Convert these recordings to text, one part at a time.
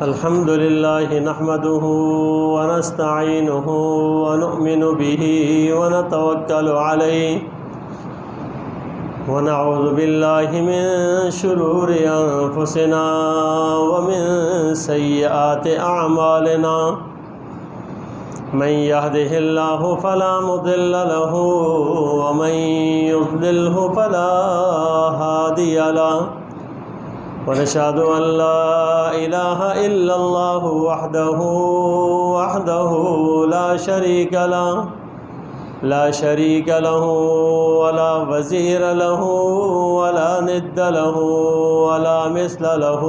الحمد لله نحمده ونستعينه ونؤمن به ونتوكل عليه ونعوذ بالله من شرور أنفسنا ومن سيئات أعمالنا من يهده الله فلا مضل له ومن يضلله فلا هادي له ونشهد أن لا إله إلا الله وحده لا شريك له ولا وزير له ولا ند له ولا مثل له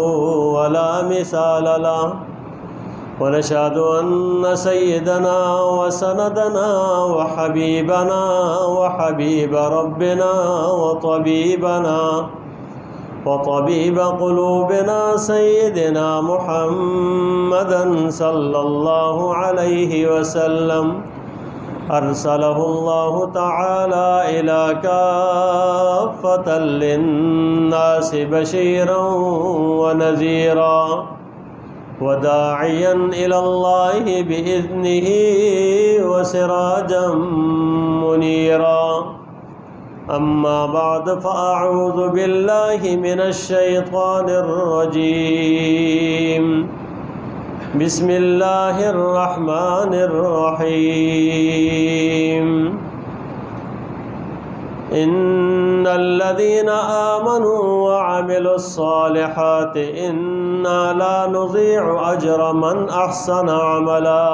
ولا مثال له ونشهد أن سيدنا وسندنا وحبيبنا وحبيب ربنا وطبيب قلوبنا سيدنا محمدا صلى الله عليه وسلم أرسله الله تعالى إلى كافة للناس بشيرا ونذيرا وداعيا إلى الله بإذنه وسراجا منيرا أما بعد فأعوذ بالله من الشيطان الرجيم بسم الله الرحمن الرحيم إن الذين آمنوا وعملوا الصالحات إنا لا نضيع أجر من أحسن عملا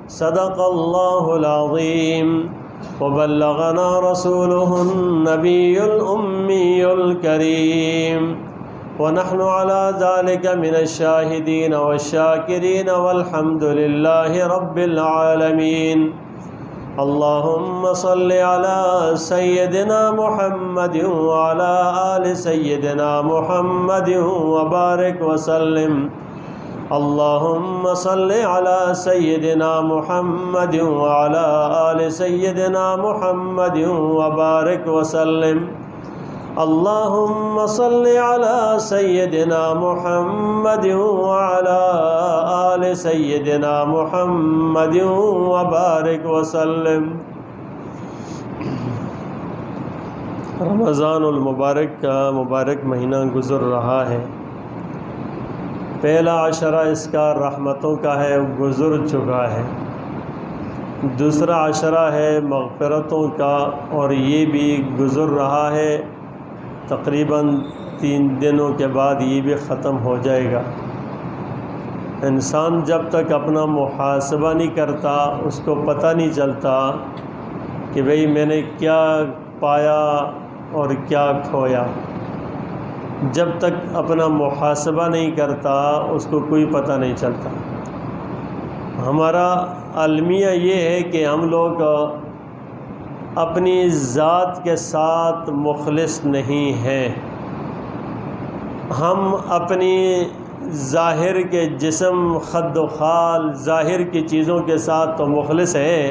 صدق الله العظيم وبلغنا رسوله النبي الأمي الكريم ونحن على ذلك من الشاهدين والشاكرين والحمد لله رب العالمين اللهم صل على سيدنا محمد وعلى آل سيدنا محمد وبارك وسلم اللهم صل على سيدنا محمد وعلى آل سيدنا محمد وبارك وسلم اللهم صل على سيدنا محمد وعلى آل سيدنا محمد وبارك وسلم۔ رمضان المبارک کا مبارک مہینہ گزر رہا ہے۔ پہلا عشرہ اس کا رحمتوں کا ہے، گزر چکا ہے۔ دوسرا عشرہ ہے مغفرتوں کا، اور یہ بھی گزر رہا ہے۔ تقریباً 3 دنوں کے بعد یہ بھی ختم ہو جائے گا۔ انسان جب تک اپنا محاسبہ نہیں کرتا، اس کو پتہ نہیں چلتا کہ بھئی میں نے کیا پایا اور کیا کھویا۔ جب تک اپنا محاسبہ نہیں کرتا اس کو کوئی پتہ نہیں چلتا۔ ہمارا المیہ یہ ہے کہ ہم لوگ اپنی ذات کے ساتھ مخلص نہیں ہیں۔ ہم اپنی ظاہر کے جسم، خد و خال، ظاہر کی چیزوں کے ساتھ تو مخلص ہیں،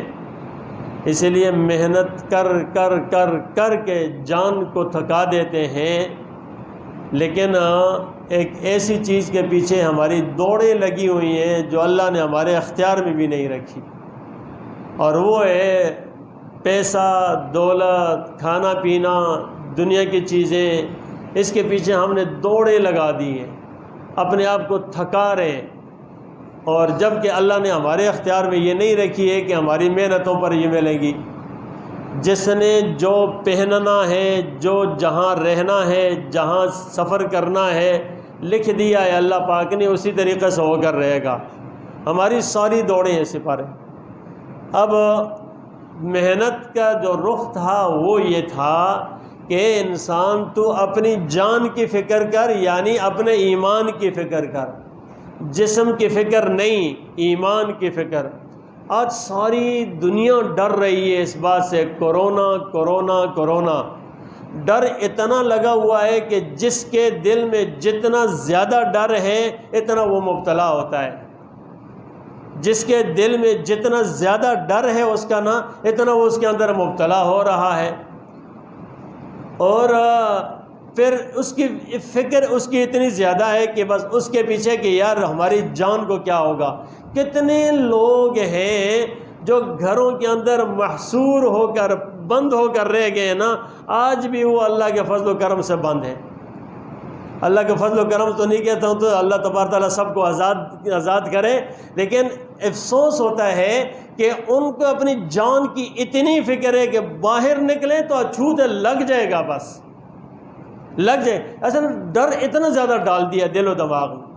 اسی لیے محنت کر کر کر کر کے جان کو تھکا دیتے ہیں، لیکن ایک ایسی چیز کے پیچھے ہماری دوڑیں لگی ہوئی ہیں جو اللہ نے ہمارے اختیار میں بھی نہیں رکھی، اور وہ ہے پیسہ، دولت، کھانا پینا، دنیا کی چیزیں۔ اس کے پیچھے ہم نے دوڑیں لگا دی ہیں، اپنے آپ کو تھکا رہے ہیں، اور جب کہ اللہ نے ہمارے اختیار میں یہ نہیں رکھی ہے کہ ہماری محنتوں پر یہ ملے گی۔ جس نے جو پہننا ہے، جو جہاں رہنا ہے، جہاں سفر کرنا ہے، لکھ دیا ہے اللہ پاک نے، اسی طریقے سے ہو کر رہے گا۔ ہماری ساری دوڑیں ایسے پر ہیں۔ اب محنت کا جو رخ تھا وہ یہ تھا کہ انسان تو اپنی جان کی فکر کر، یعنی اپنے ایمان کی فکر کر، جسم کی فکر نہیں، ایمان کی فکر۔ آج ساری دنیا ڈر رہی ہے اس بات سے، کورونا کورونا کورونا۔ ڈر اتنا لگا ہوا ہے کہ جس کے دل میں جتنا زیادہ ڈر ہے اتنا وہ مبتلا ہوتا ہے۔ جس کے دل میں جتنا زیادہ ڈر ہے اس کا نا، اتنا وہ اس کے اندر مبتلا ہو رہا ہے۔ اور پھر اس کی فکر اس کی اتنی زیادہ ہے کہ بس اس کے پیچھے کہ یار ہماری جان کو کیا ہوگا۔ کتنے لوگ ہیں جو گھروں کے اندر محصور ہو کر بند ہو کر رہ گئے نا، آج بھی وہ اللہ کے فضل و کرم سے بند ہیں۔ اللہ کے فضل و کرم تو نہیں کہتا ہوں، تو اللہ تبارک تعالیٰ سب کو آزاد کرے، لیکن افسوس ہوتا ہے کہ ان کو اپنی جان کی اتنی فکر ہے کہ باہر نکلیں تو اچھوتے لگ جائے گا، بس لگ جائے۔ اصل ڈر اتنا زیادہ ڈال دیا دل و دماغ میں۔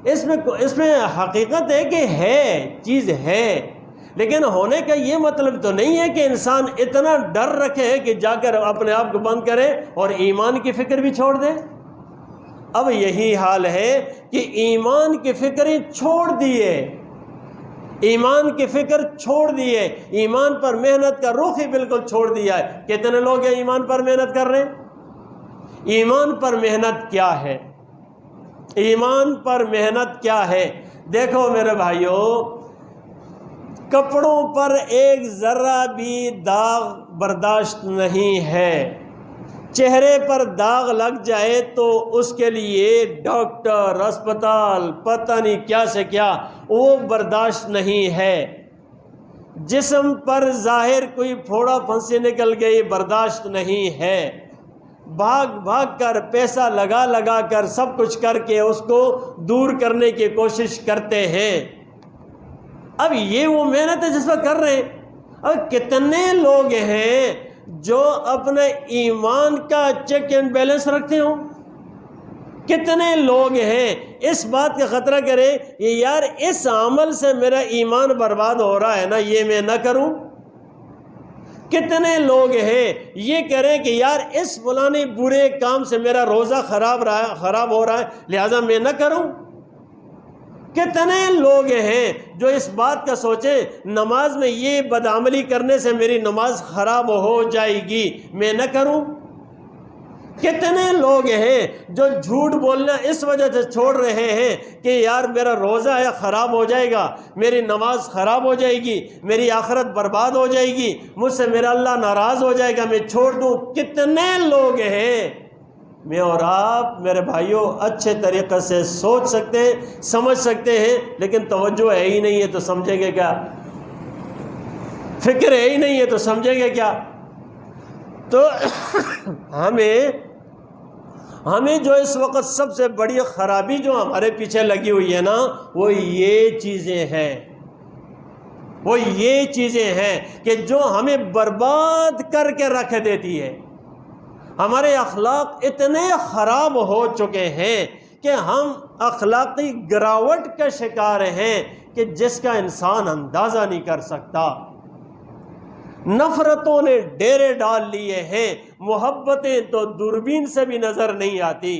اس میں حقیقت ہے کہ ہے چیز ہے، لیکن ہونے کا یہ مطلب تو نہیں ہے کہ انسان اتنا ڈر رکھے کہ جا کر اپنے آپ کو بند کرے اور ایمان کی فکر بھی چھوڑ دے۔ اب یہی حال ہے کہ ایمان کی فکریں چھوڑ دیے، ایمان کی فکر چھوڑ دیے، ایمان پر محنت کا رخ ہی بالکل چھوڑ دیا ہے۔ کتنے لوگ ہیں ایمان پر محنت کر رہے ہیں؟ ایمان پر محنت کیا ہے؟ ایمان پر محنت کیا ہے؟ دیکھو میرے بھائیو، کپڑوں پر ایک ذرہ بھی داغ برداشت نہیں ہے۔ چہرے پر داغ لگ جائے تو اس کے لیے ڈاکٹر، اسپتال، پتہ نہیں کیا سے کیا، وہ برداشت نہیں ہے۔ جسم پر ظاہر کوئی پھوڑا پھنسی نکل گئی، برداشت نہیں ہے۔ بھاگ بھاگ کر، پیسہ لگا لگا کر، سب کچھ کر کے اس کو دور کرنے کی کوشش کرتے ہیں۔ اب یہ وہ محنت ہے جس پر کر رہے ہیں۔ اب کتنے لوگ ہیں جو اپنے ایمان کا چیک اینڈ بیلنس رکھتے ہوں؟ کتنے لوگ ہیں اس بات کا خطرہ کریں یہ یار اس عمل سے میرا ایمان برباد ہو رہا ہے نا، یہ میں نہ کروں؟ کتنے لوگ ہیں یہ کریں کہ یار اس فلانے برے کام سے میرا روزہ خراب ہو رہا ہے لہذا میں نہ کروں؟ کتنے لوگ ہیں جو اس بات کا سوچیں نماز میں یہ بدعملی کرنے سے میری نماز خراب ہو جائے گی، میں نہ کروں؟ کتنے لوگ ہیں جو جھوٹ بولنا اس وجہ سے چھوڑ رہے ہیں کہ یار میرا روزہ ہے خراب ہو جائے گا، میری نماز خراب ہو جائے گی، میری آخرت برباد ہو جائے گی، مجھ سے میرا اللہ ناراض ہو جائے گا، میں چھوڑ دوں۔ کتنے لوگ ہیں؟ میں اور آپ میرے بھائیوں اچھے طریقے سے سوچ سکتے ہیں، سمجھ سکتے ہیں، لیکن توجہ ہے ہی نہیں ہے تو سمجھیں گے کیا؟ فکر ہے ہی نہیں ہے تو سمجھیں گے کیا؟ تو ہمیں جو اس وقت سب سے بڑی خرابی جو ہمارے پیچھے لگی ہوئی ہے نا، وہ یہ چیزیں ہیں، وہ یہ چیزیں ہیں کہ جو ہمیں برباد کر کے رکھ دیتی ہے۔ ہمارے اخلاق اتنے خراب ہو چکے ہیں کہ ہم اخلاقی گراوٹ کا شکار ہیں کہ جس کا انسان اندازہ نہیں کر سکتا۔ نفرتوں نے ڈیرے ڈال لیے ہیں، محبتیں تو دوربین سے بھی نظر نہیں آتی،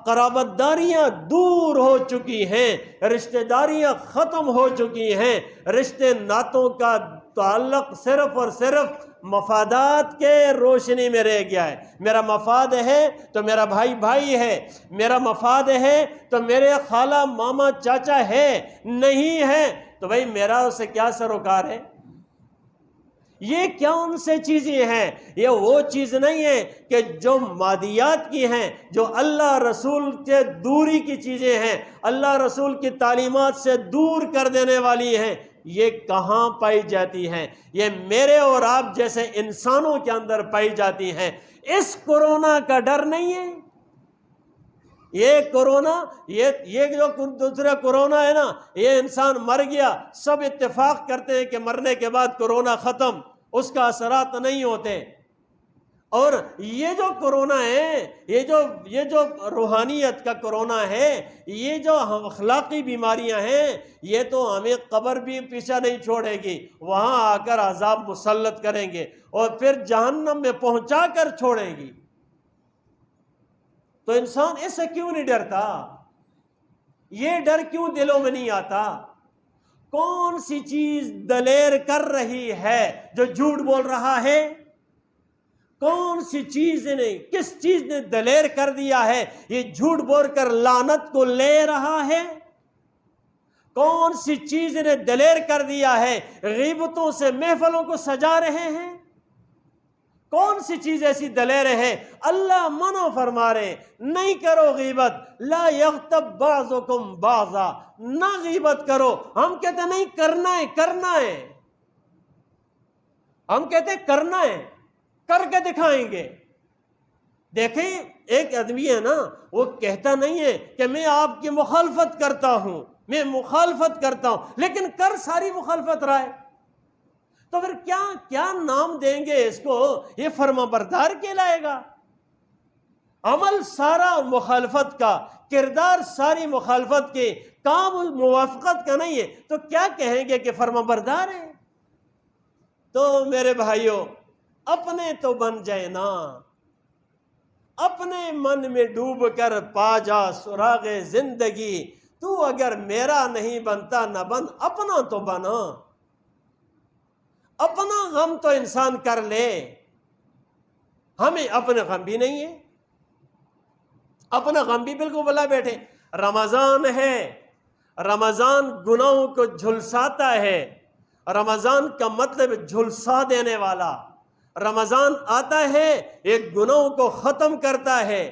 قرابت داریاں دور ہو چکی ہیں، رشتہ داریاں ختم ہو چکی ہیں، رشتے ناتوں کا تعلق صرف اور صرف مفادات کے روشنی میں رہ گیا ہے۔ میرا مفاد ہے تو میرا بھائی بھائی ہے، میرا مفاد ہے تو میرے خالہ ماما چاچا ہے، نہیں ہے تو بھائی میرا اسے کیا سروکار ہے؟ یہ کیا ان سے چیزیں ہیں؟ یہ وہ چیز نہیں ہے کہ جو مادیات کی ہیں، جو اللہ رسول سے دوری کی چیزیں ہیں، اللہ رسول کی تعلیمات سے دور کر دینے والی ہیں۔ یہ کہاں پائی جاتی ہیں؟ یہ میرے اور آپ جیسے انسانوں کے اندر پائی جاتی ہیں۔ اس کورونا کا ڈر نہیں ہے؟ یہ کورونا، یہ جو دوسرا کورونا ہے نا، یہ انسان مر گیا، سب اتفاق کرتے ہیں کہ مرنے کے بعد کورونا ختم، اس کا اثرات نہیں ہوتے۔ اور یہ جو کورونا ہے، یہ جو روحانیت کا کورونا ہے، یہ جو اخلاقی بیماریاں ہیں، یہ تو ہمیں قبر بھی پیچھے نہیں چھوڑے گی، وہاں آ کر عذاب مسلط کریں گے اور پھر جہنم میں پہنچا کر چھوڑیں گی۔ تو انسان اس سے کیوں نہیں ڈرتا؟ یہ ڈر کیوں دلوں میں نہیں آتا؟ کون سی چیز دلیر کر رہی ہے جو جھوٹ بول رہا ہے؟ کون سی چیز نے، کس چیز نے دلیر کر دیا ہے یہ جھوٹ بول کر لعنت کو لے رہا ہے؟ کون سی چیز نے دلیر کر دیا ہے غیبتوں سے محفلوں کو سجا رہے ہیں؟ کون سی چیز ایسی دلیر ہے؟ اللہ منع فرما رہے نہیں کرو غیبت، لا یغتب بعضکم بعضا، نہ غیبت کرو۔ ہم کہتے نہیں کرنا ہے، کرنا ہے، ہم کہتے کرنا ہے، کر کے دکھائیں گے۔ دیکھیں ایک آدمی ہے نا، وہ کہتا نہیں ہے کہ میں آپ کی مخالفت کرتا ہوں، میں مخالفت کرتا ہوں، لیکن کر ساری مخالفت رہا ہے، تو پھر کیا نام دیں گے اس کو؟ یہ فرما بردار کہلائے گا۔ عمل سارا مخالفت کا، کردار ساری مخالفت کے، کام موافقت کا نہیں ہے، تو کیا کہیں گے کہ فرما بردار ہے؟ تو میرے بھائیوں، اپنے تو بن جائے نا، اپنے من میں ڈوب کر پا جا سراغ زندگی، تو اگر میرا نہیں بنتا نہ بن، اپنا تو بنا۔ اپنا غم تو انسان کر لے، ہمیں اپنا غم بھی نہیں ہے، اپنا غم بھی بالکل بلا بیٹھے۔ رمضان ہے، رمضان گناہوں کو جھلساتا ہے، رمضان کا مطلب جھلسا دینے والا۔ رمضان آتا ہے، ایک گناہوں کو ختم کرتا ہے،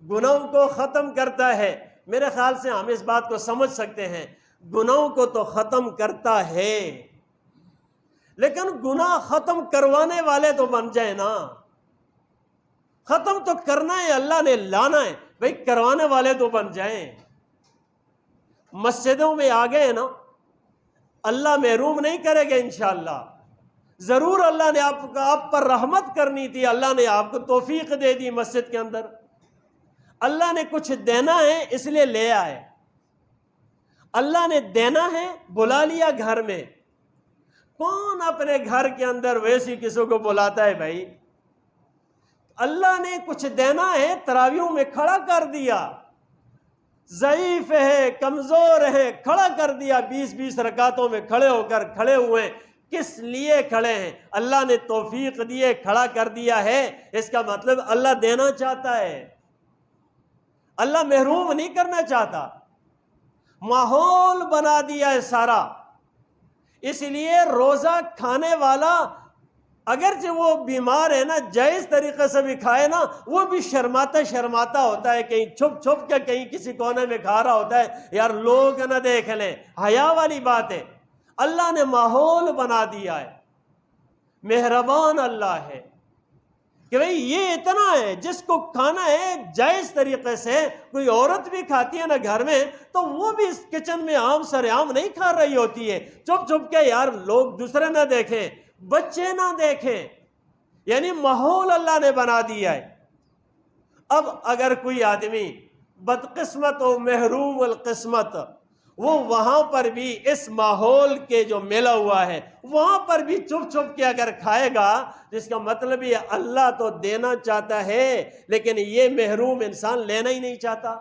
گناہوں کو ختم کرتا ہے۔ میرے خیال سے ہم اس بات کو سمجھ سکتے ہیں، گناہوں کو تو ختم کرتا ہے، لیکن گناہ ختم کروانے والے تو بن جائے نا۔ ختم تو کرنا ہے، اللہ نے لانا ہے، بھئی کروانے والے تو بن جائیں۔ مسجدوں میں آ گئے نا، اللہ محروم نہیں کرے گا انشاءاللہ، ضرور اللہ نے آپ پر رحمت کرنی تھی، اللہ نے آپ کو توفیق دے دی مسجد کے اندر، اللہ نے کچھ دینا ہے اس لیے لے آئے، اللہ نے دینا ہے بلا لیا گھر میں۔ کون اپنے گھر کے اندر ویسی کسی کو بلاتا ہے بھائی؟ اللہ نے کچھ دینا ہے، تراویحوں میں کھڑا کر دیا، ضعیف ہے، کمزور ہے، کھڑا کر دیا، 20 رکعتوں میں کھڑے ہو کر کھڑے ہوئے، کس لیے کھڑے ہیں؟ اللہ نے توفیق دیے، کھڑا کر دیا ہے، اس کا مطلب اللہ دینا چاہتا ہے، اللہ محروم نہیں کرنا چاہتا، ماحول بنا دیا ہے سارا۔ اس لیے روزہ کھانے والا اگرچہ وہ بیمار ہے نا، جائز طریقے سے بھی کھائے نا، وہ بھی شرماتا ہوتا ہے، کہیں چھپ چھپ کے کہیں کسی کونے میں کھا رہا ہوتا ہے، یار لوگ نہ دیکھ لیں، حیا والی بات ہے۔ اللہ نے ماحول بنا دیا ہے، مہربان اللہ ہے کہ بھئی یہ اتنا ہے، جس کو کھانا ہے جائز طریقے سے، کوئی عورت بھی کھاتی ہے نا گھر میں، تو وہ بھی اس کچن میں عام سر عام نہیں کھا رہی ہوتی ہے، چھپ چھپ کے، یار لوگ دوسرے نہ دیکھیں، بچے نہ دیکھیں، یعنی ماحول اللہ نے بنا دیا ہے۔ اب اگر کوئی آدمی بدقسمت و محروم القسمت، وہ وہاں پر بھی اس ماحول کے جو ملا ہوا ہے، وہاں پر بھی چھپ چھپ کے اگر کھائے گا، جس کا مطلب یہ اللہ تو دینا چاہتا ہے، لیکن یہ محروم انسان لینا ہی نہیں چاہتا،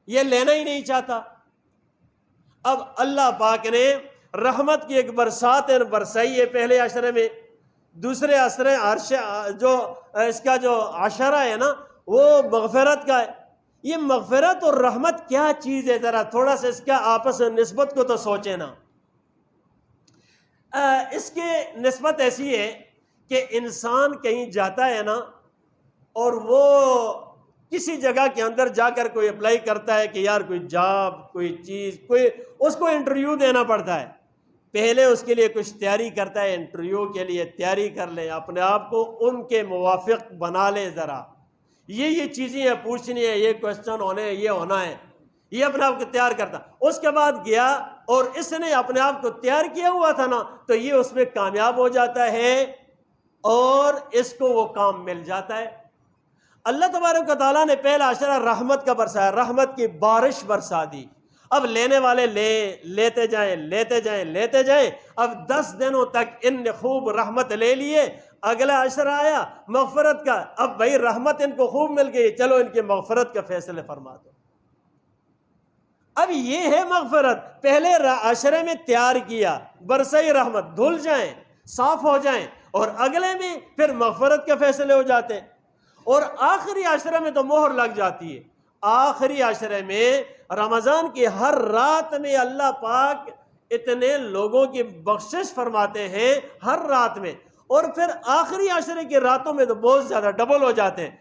یہ لینا ہی نہیں چاہتا۔ اب اللہ پاک نے رحمت کی ایک برسات برسائی ہے پہلے عشرے میں، دوسرے عشرے جو اس کا جو عشرہ ہے نا، وہ مغفرت کا ہے۔ یہ مغفرت اور رحمت کیا چیز ہے؟ ذرا تھوڑا سا اس کا آپس میں نسبت کو تو سوچیں نا۔ اس کی نسبت ایسی ہے کہ انسان کہیں جاتا ہے نا، اور وہ کسی جگہ کے اندر جا کر کوئی اپلائی کرتا ہے کہ یار کوئی جاب، کوئی چیز، کوئی اس کو انٹرویو دینا پڑتا ہے، پہلے اس کے لیے کچھ تیاری کرتا ہے، انٹرویو کے لیے تیاری کر لیں، اپنے آپ کو ان کے موافق بنا لیں، ذرا یہ چیزیں ہیں پوچھنی ہے، یہ کوشچن ہونے ہیں، یہ ہونا ہے، یہ اپنے آپ کو تیار کرتا۔ اس کے بعد گیا اور اس نے اپنے آپ کو تیار کیا ہوا تھا نا، تو یہ اس میں کامیاب ہو جاتا ہے اور اس کو وہ کام مل جاتا ہے۔ اللہ تبارک و تعالیٰ نے پہلا عشرہ رحمت کا برسایا، رحمت کی بارش برسا دی۔ اب لینے والے لیتے جائیں، اب 10 دنوں تک ان نے خوب رحمت لے لیے، اگلا عشرہ آیا مغفرت کا، اب بھائی رحمت ان کو خوب مل گئی، چلو ان کی مغفرت کا فیصلے فرما دو۔ اب یہ ہے مغفرت، پہلے عشرے میں تیار کیا، برسائی رحمت، دھل جائیں، صاف ہو جائیں، اور اگلے میں پھر مغفرت کے فیصلے ہو جاتے ہیں، اور آخری عشرے میں تو مہر لگ جاتی ہے۔ آخری عشرے میں رمضان کی ہر رات میں اللہ پاک اتنے لوگوں کی بخشش فرماتے ہیں ہر رات میں، اور پھر آخری عشرے کی راتوں میں تو بہت زیادہ ڈبل ہو جاتے ہیں.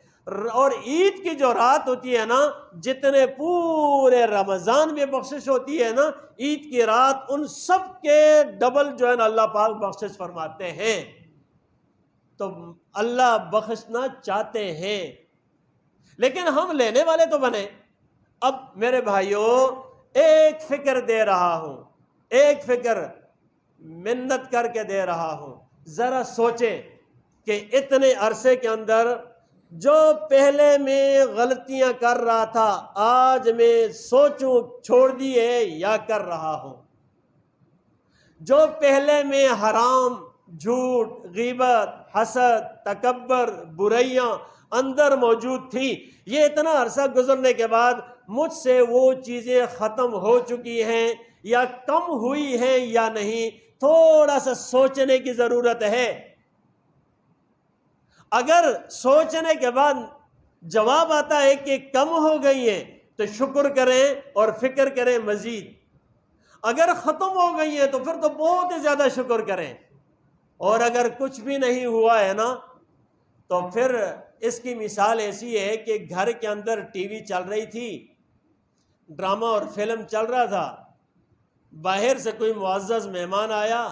اور عید کی جو رات ہوتی ہے نا، جتنے پورے رمضان میں بخشش ہوتی ہے نا، عید کی رات ان سب کے ڈبل جو ہے نا اللہ پاک بخشش فرماتے ہیں. تو اللہ بخشنا چاہتے ہیں، لیکن ہم لینے والے تو بنے. اب میرے بھائیوں، ایک فکر دے رہا ہوں، ایک فکر منت کر کے دے رہا ہوں. ذرا سوچیں کہ اتنے عرصے کے اندر جو پہلے میں غلطیاں کر رہا تھا، آج میں سوچوں چھوڑ دیے یا کر رہا ہوں. جو پہلے میں حرام، جھوٹ، غیبت، حسد، تکبر، برائیاں اندر موجود تھی، یہ اتنا عرصہ گزرنے کے بعد مجھ سے وہ چیزیں ختم ہو چکی ہیں یا کم ہوئی ہیں یا نہیں، تھوڑا سا سوچنے کی ضرورت ہے. اگر سوچنے کے بعد جواب آتا ہے کہ کم ہو گئی ہے تو شکر کریں اور فکر کریں مزید. اگر ختم ہو گئی ہے تو پھر تو بہت ہی زیادہ شکر کریں. اور اگر کچھ بھی نہیں ہوا ہے نا، تو پھر اس کی مثال ایسی ہے کہ گھر کے اندر ٹی وی چل رہی تھی، ڈرامہ اور فلم چل رہا تھا، باہر سے کوئی معزز مہمان آیا،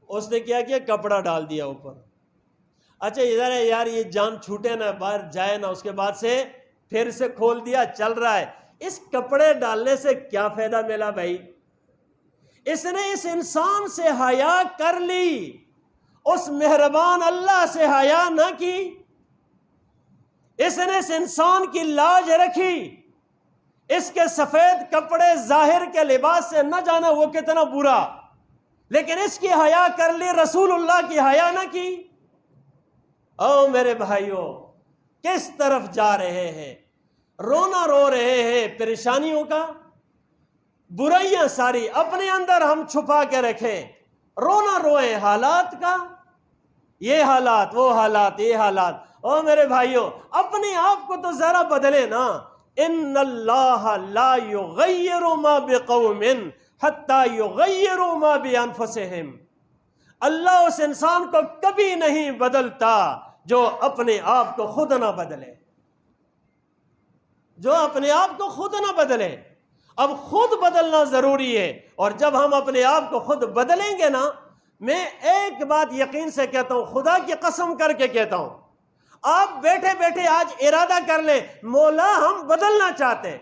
اس نے کیا کیا، کپڑا ڈال دیا اوپر. اچھا ادھر ہے یار، یہ جان چھوٹے نہ، باہر جائے نہ، اس کے بعد سے پھر سے کھول دیا، چل رہا ہے. اس کپڑے ڈالنے سے کیا فائدہ ملا بھائی؟ اس نے اس انسان سے حیا کر لی، اس مہربان اللہ سے حیا نہ کی. اس نے اس انسان کی لاج رکھی. اس کے سفید کپڑے ظاہر کے لباس سے نہ جانا وہ کتنا برا، لیکن اس کی حیا کر لی، رسول اللہ کی حیا نہ کی. او میرے بھائیوں، کس طرف جا رہے ہیں؟ رونا رو رہے ہیں پریشانیوں کا، برائیاں ساری اپنے اندر ہم چھپا کے رکھیں، رونا روئیں حالات کا، یہ حالات، وہ حالات، یہ حالات. او میرے بھائیوں، اپنے آپ کو تو ذرا بدلے نا. ان اللہ لا یغیر ما بقوم حتی یغیروا ما بانفسہم. اللہ اس انسان کو کبھی نہیں بدلتا جو اپنے آپ کو خود نہ بدلے، جو اپنے آپ کو خود نہ بدلے. اب خود بدلنا ضروری ہے، اور جب ہم اپنے آپ کو خود بدلیں گے نا، میں ایک بات یقین سے کہتا ہوں، خدا کی قسم کر کے کہتا ہوں، آپ بیٹھے بیٹھے آج ارادہ کر لیں، مولا ہم بدلنا چاہتے ہیں.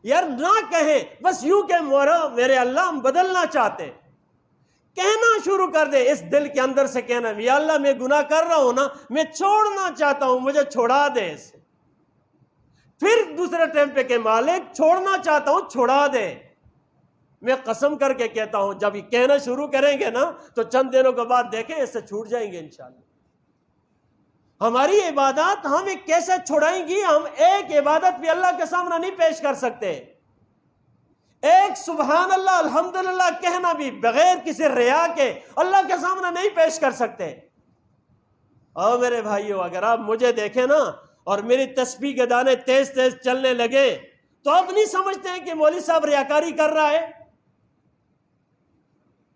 یار نہ کہیں، بس یوں کہ مولا میرے اللہ ہم بدلنا چاہتے ہیں. کہنا شروع کر دے، اس دل کے اندر سے کہنا، یا اللہ میں گناہ کر رہا ہوں نا، میں چھوڑنا چاہتا ہوں، مجھے چھوڑا دے اس سے. پھر دوسرے ٹائم پہ کہ مالک چھوڑنا چاہتا ہوں، چھوڑا دے. میں قسم کر کے کہتا ہوں، جب یہ کہنا شروع کریں گے نا تو چند دنوں کے بعد دیکھیں اس سے چھوٹ جائیں گے انشاءاللہ. ہماری عبادات ہمیں کیسے چھوڑائیں گی؟ ہم ایک عبادت بھی اللہ کے سامنے نہیں پیش کر سکتے. ایک سبحان اللہ الحمدللہ کہنا بھی بغیر کسی ریا کے اللہ کے سامنے نہیں پیش کر سکتے. اور میرے بھائیو، اگر آپ مجھے دیکھیں نا اور میری تسبیح کے دانے تیز تیز چلنے لگے تو آپ نہیں سمجھتے ہیں کہ مولوی صاحب ریاکاری کر رہا ہے.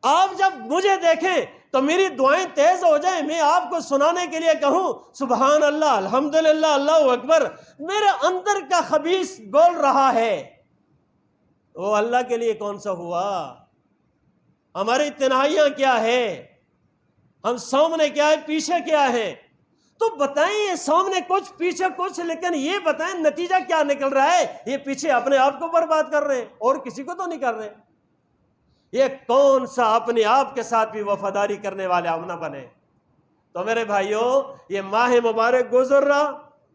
آپ جب مجھے دیکھیں تو میری دعائیں تیز ہو جائیں، میں آپ کو سنانے کے لیے کہوں سبحان اللہ الحمدللہ اللہ اکبر، میرے اندر کا خبیث بول رہا ہے، وہ اللہ کے لیے کون سا ہوا؟ ہماری تنہائیاں کیا ہے؟ ہم سامنے کیا ہے، پیچھے کیا ہے؟ تو بتائیں، یہ سامنے کچھ پیچھے کچھ، لیکن یہ بتائیں نتیجہ کیا نکل رہا ہے؟ یہ پیچھے اپنے آپ کو برباد کر رہے ہیں اور کسی کو تو نہیں کر رہے. یہ کون سا اپنے آپ کے ساتھ بھی وفاداری کرنے والے ہم نہ بنے. تو میرے بھائیوں، یہ ماہ مبارک گزر رہا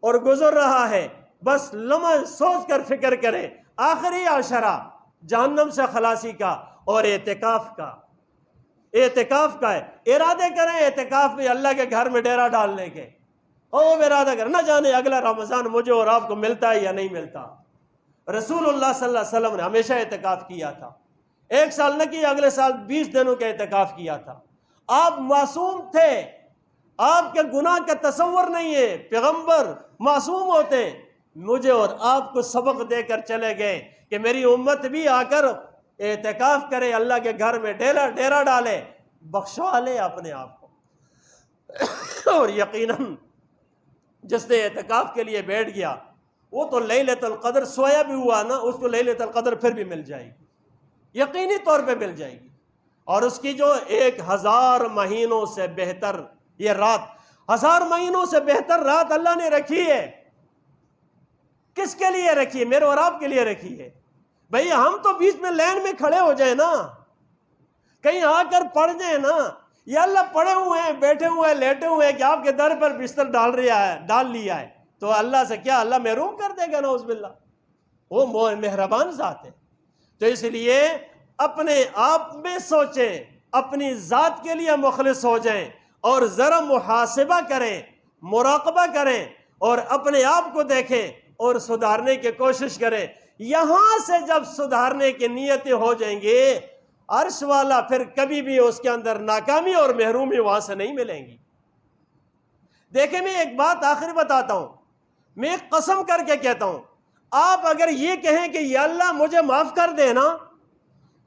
اور گزر رہا ہے، بس لمحہ سوچ کر فکر کریں، آخری عشرہ جہنم سے خلاصی کا اور اعتکاف کا. اعتکاف کا ہے، ارادے کریں اعتکاف میں اللہ کے گھر میں ڈیرا ڈالنے کے. اور ارادہ کریں، نہ جانے اگلا رمضان مجھے اور آپ کو ملتا ہے یا نہیں ملتا. رسول اللہ صلی اللہ علیہ وسلم نے ہمیشہ اعتکاف کیا تھا، ایک سال نہ کیا، اگلے سال 20 دنوں کا اعتکاف کیا تھا. آپ معصوم تھے، آپ کے گناہ کا تصور نہیں ہے، پیغمبر معصوم ہوتے ہیں. مجھے اور آپ کو سبق دے کر چلے گئے کہ میری امت بھی آ کر اعتکاف کرے، اللہ کے گھر میں ڈیرا ڈالے. بخشوا لے اپنے آپ کو۔ اور یقیناً جس نے اعتکاف کے لیے بیٹھ گیا وہ تو لیلۃ القدر سویا بھی ہوا نا، اس کو لیلۃ القدر پھر بھی مل جائے گی، یقینی طور پہ مل جائے گی۔ اور اس کی جو 1000 مہینوں سے بہتر یہ رات، 1000 مہینوں سے بہتر رات اللہ نے رکھی ہے۔ کس کے لیے رکھی ہے؟ میرے اور آپ کے لیے رکھی ہے۔ بھئی ہم تو بیچ میں لائن میں کھڑے ہو جائیں نا، کہیں آ کر پڑھ جائیں نا، یا اللہ پڑے ہوئے ہیں، بیٹھے ہوئے ہیں، لیٹے ہوئے ہیں کہ آپ کے در پر بستر ڈال لیا ہے، تو اللہ سے کیا اللہ محروم کر دے گا؟ نعوذ باللہ، وہ مہربان ذات ہے۔ تو اس لیے اپنے آپ میں سوچیں، اپنی ذات کے لیے مخلص ہو جائیں، اور ذرا محاسبہ کریں، مراقبہ کریں، اور اپنے آپ کو دیکھیں اور سدھارنے کی کوشش کریں۔ یہاں سے جب سدھارنے کی نیتیں ہو جائیں گے، عرش والا پھر کبھی بھی اس کے اندر ناکامی اور محرومی وہاں سے نہیں ملیں گی۔ دیکھیں میں ایک بات آخری بتاتا ہوں، میں ایک قسم کر کے کہتا ہوں، آپ اگر یہ کہیں کہ یا اللہ مجھے معاف کر دے نا،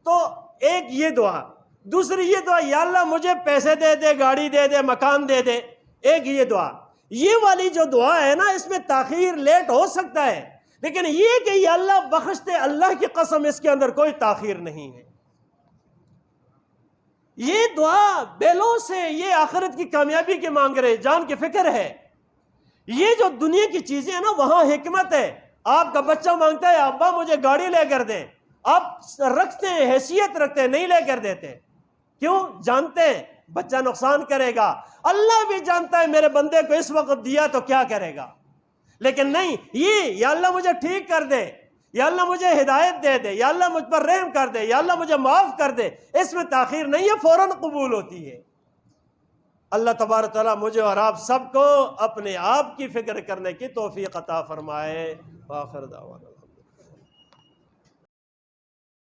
تو ایک یہ دعا، دوسری یہ دعا یا اللہ مجھے پیسے دے دے، گاڑی دے دے، مکان دے دے، ایک یہ دعا، یہ والی جو دعا ہے نا اس میں تاخیر لیٹ ہو سکتا ہے، لیکن یہ کہ یا اللہ بخش دے، اللہ کی قسم اس کے اندر کوئی تاخیر نہیں ہے۔ یہ دعا بیلوں سے یہ آخرت کی کامیابی کی مانگ رہے، جان کی فکر ہے۔ یہ جو دنیا کی چیزیں ہیں نا وہاں حکمت ہے۔ آپ کا بچہ مانگتا ہے ابا مجھے گاڑی لے کر دیں، آپ رکھتے ہیں، حیثیت رکھتے ہیں، نہیں لے کر دیتے، کیوں؟ جانتے ہیں بچہ نقصان کرے گا۔ اللہ بھی جانتا ہے میرے بندے کو اس وقت دیا تو کیا کرے گا، لیکن نہیں، یہ یا اللہ مجھے ٹھیک کر دے، یا اللہ مجھے ہدایت دے دے، یا اللہ مجھ پر رحم کر دے، یا اللہ مجھے معاف کر دے، اس میں تاخیر نہیں ہے، فوراً قبول ہوتی ہے۔ اللہ تبارک تعالیٰ مجھے اور آپ سب کو اپنے آپ کی فکر کرنے کی توفیق عطا فرمائے۔ وآخر دعوانا